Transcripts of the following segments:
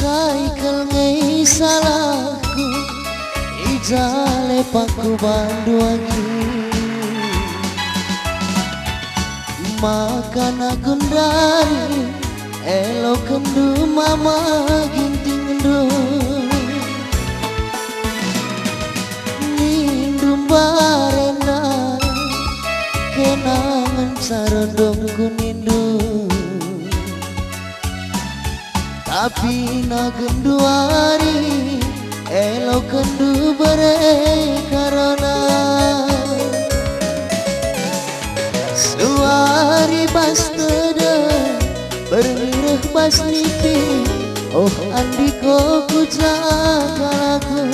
Cycle ngai salahku ijale paku banduangi makana gundari elo kendu mama ginting ndu nindum barena kenangan sarondong kunindu tapi na genduari elo kendu bare karona suari bastada bermirah bas nipi oh andiko kujakalaku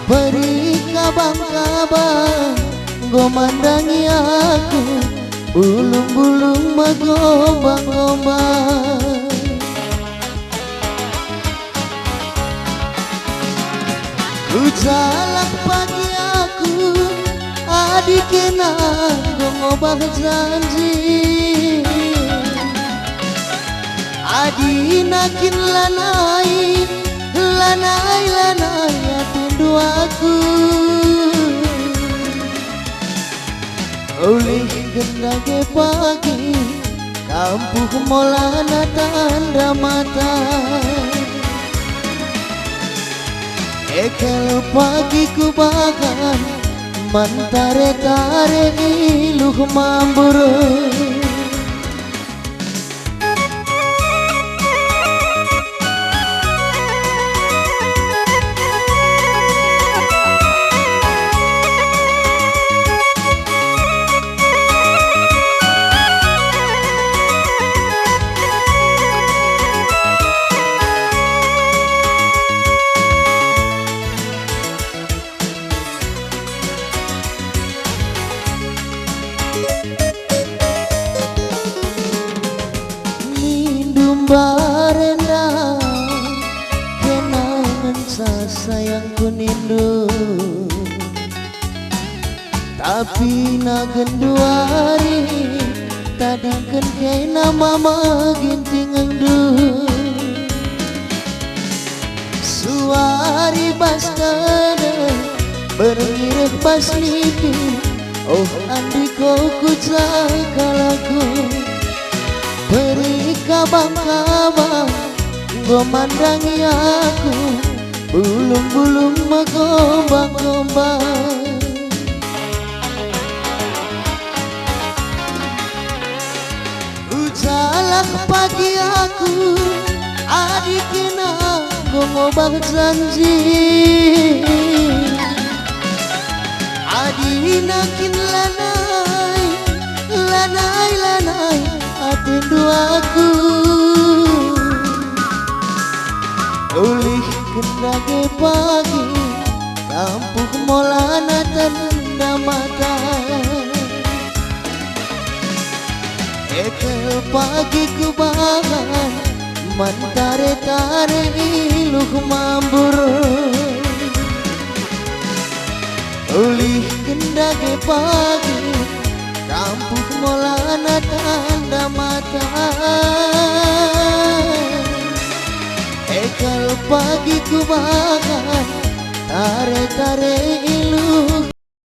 beri kabang-kabang gomandangi aku bulung-bulung magombang-gombang Ujalan pagi aku adikena ngobah janji adinakin lanai ya tundu aku oleh gendage pagi kampuh molana tanda mata ekel pagi ku bagan mantare-tare iluh mamburu barenda kenangan sayangku nindu tapi na genduari tadikan kena mama ginting endu suari bastada bermirah bas nipi oh andiko kujakalaku beri kabang-kabang gomandangi aku bulung-bulung magombang-gombang ujalak pagi aku adikina ngobah janji adinakin lanai atindu aku ulih kendage pagi kampuh molana tanda mata ekel pagi ku bahan mantare-tare iluh mamburu ulih kendage pagi kampuh molana tanda mata ekel pagi ku bagan tare-tare